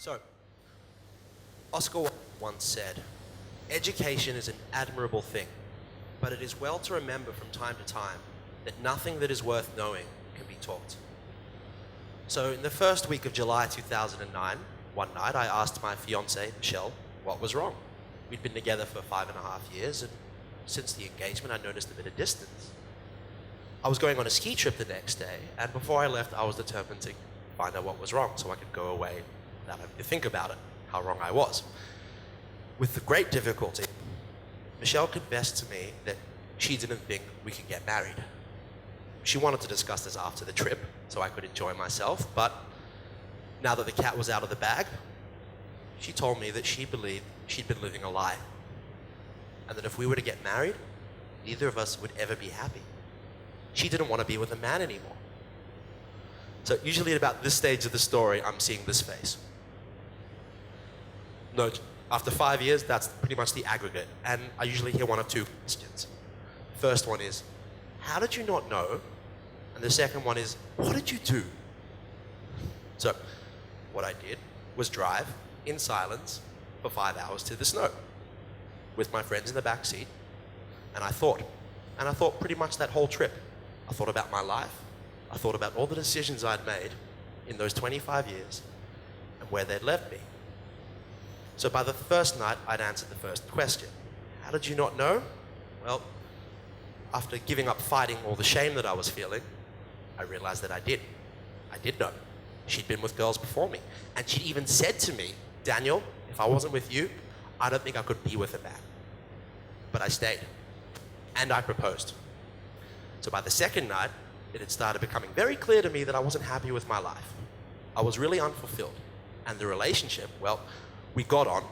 So, Oscar Wilde once said, "Education is an admirable thing, but it is well to remember from time to time that nothing that is worth knowing can be taught." So in the first week of July 2009, one night I asked my fiancée, Michelle, what was wrong. We'd been together for 5.5 years, and since the engagement I noticed a bit of distance. I was going on a ski trip the next day, and before I left I was determined to find out what was wrong so I could go away without having to think about it, how wrong I was. With the great difficulty, Michelle confessed to me that she didn't think we could get married. She wanted to discuss this after the trip so I could enjoy myself, but now that the cat was out of the bag, she told me that she believed she'd been living a lie, and that if we were to get married, neither of us would ever be happy. She didn't want to be with a man anymore. So usually at about this stage of the story, I'm seeing this face. Note, after 5 years, that's pretty much the aggregate, and I usually hear one of two questions. First one is, how did you not know? And the second one is, what did you do? So, what I did was drive in silence for 5 hours to the snow with my friends in the back seat, and I thought pretty much that whole trip. I thought about my life, I thought about all the decisions I'd made in those 25 years and where they'd led me. So by the first night, I'd answered the first question. How did you not know? Well, after giving up fighting all the shame that I was feeling, I realized that I did. I did know. She'd been with girls before me. And she even said to me, "Daniel, if I wasn't with you, I don't think I could be with a man." But I stayed. And I proposed. So by the second night, it had started becoming very clear to me that I wasn't happy with my life. I was really unfulfilled. And the relationship, well, we got on,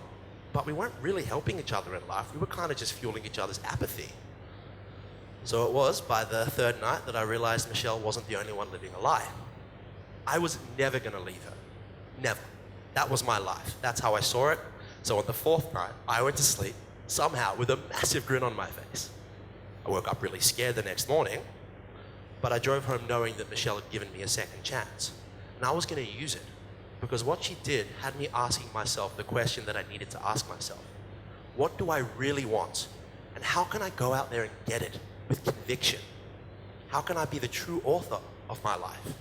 but we weren't really helping each other in life. We were kind of just fueling each other's apathy. So it was by the third night that I realized Michelle wasn't the only one living a lie. I was never going to leave her. Never. That was my life. That's how I saw it. So on the fourth night, I went to sleep, somehow with a massive grin on my face. I woke up really scared the next morning, but I drove home knowing that Michelle had given me a second chance. And I was going to use it, because what she did had me asking myself the question that I needed to ask myself. What do I really want? And how can I go out there and get it with conviction? How can I be the true author of my life?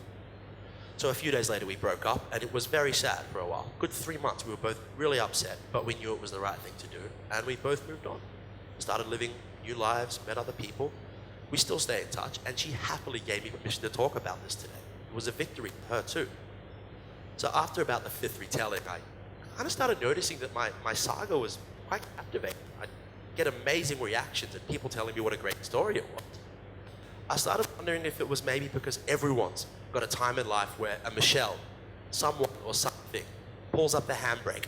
So a few days later we broke up, and it was very sad for a while. Good 3 months. We were both really upset, but we knew it was the right thing to do, and we both moved on. Started living new lives, met other people. We still stay in touch, and she happily gave me permission to talk about this today. It was a victory for her too. So after about the 5th retelling, I kind of started noticing that my saga was quite captivating. I'd get amazing reactions and people telling me what a great story it was. I started wondering if it was maybe because everyone's got a time in life where a Michelle, someone or something, pulls up the handbrake.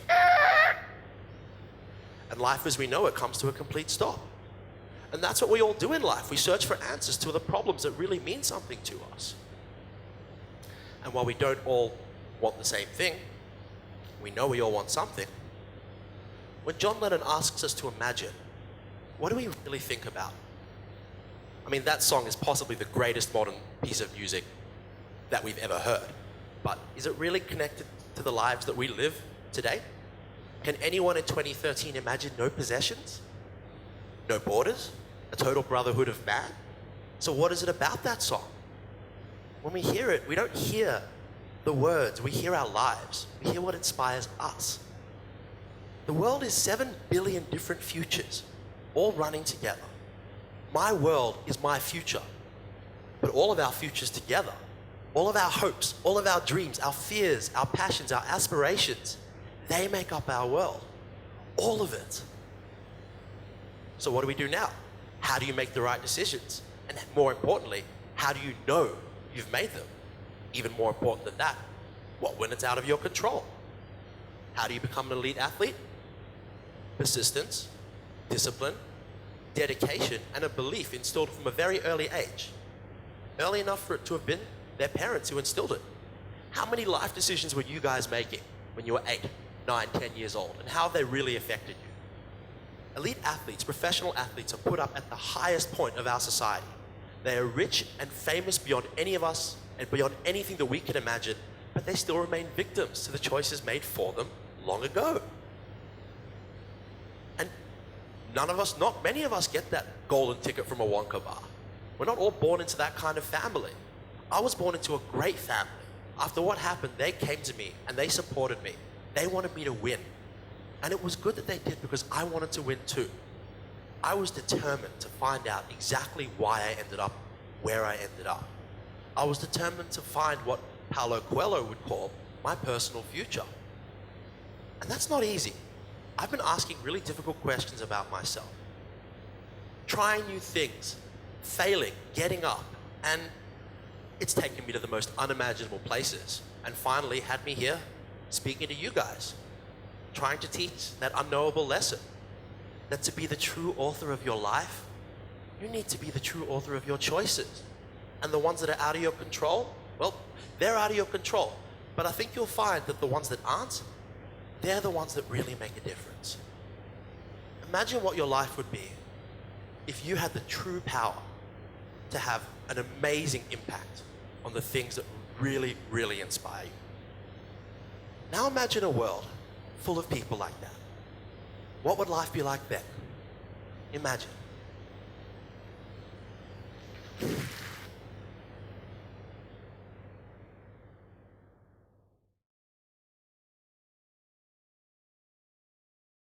And life as we know it comes to a complete stop. And that's what we all do in life. We search for answers to the problems that really mean something to us. And while we don't all want the same thing, we know we all want something. When John Lennon asks us to imagine, what do we really think about? I mean, that song is possibly the greatest modern piece of music that we've ever heard. But is it really connected to the lives that we live today? Can anyone in 2013 imagine no possessions? No borders? A total brotherhood of man? So what is it about that song? When we hear it, we don't hear the words, we hear our lives. We hear what inspires us. The world is 7 billion different futures, all running together. My world is my future, but all of our futures together, all of our hopes, all of our dreams, our fears, our passions, our aspirations, they make up our world. All of it. So what do we do now? How do you make the right decisions? And more importantly, how do you know you've made them? Even more important than that, what when it's out of your control? How do you become an elite athlete? Persistence, discipline, dedication, and a belief instilled from a very early age. Early enough for it to have been their parents who instilled it. How many life decisions were you guys making when you were 8, 9, 10 years old? And how have they really affected you? Elite athletes, professional athletes, are put up at the highest point of our society. They are rich and famous beyond any of us and beyond anything that we can imagine, but they still remain victims to the choices made for them long ago. And not many of us get that golden ticket from a Wonka bar. We're not all born into that kind of family. I was born into a great family. After what happened, they came to me and they supported me. They wanted me to win. And it was good that they did, because I wanted to win too. I was determined to find out exactly why I ended up where I ended up. I was determined to find what Paulo Coelho would call my personal future. And that's not easy. I've been asking really difficult questions about myself, trying new things, failing, getting up, and it's taken me to the most unimaginable places, and finally had me here speaking to you guys, trying to teach that unknowable lesson, that to be the true author of your life, you need to be the true author of your choices. And the ones that are out of your control, well, they're out of your control. But I think you'll find that the ones that aren't, they're the ones that really make a difference. Imagine what your life would be if you had the true power to have an amazing impact on the things that really, really inspire you. Now imagine a world full of people like that. What would life be like then? Imagine.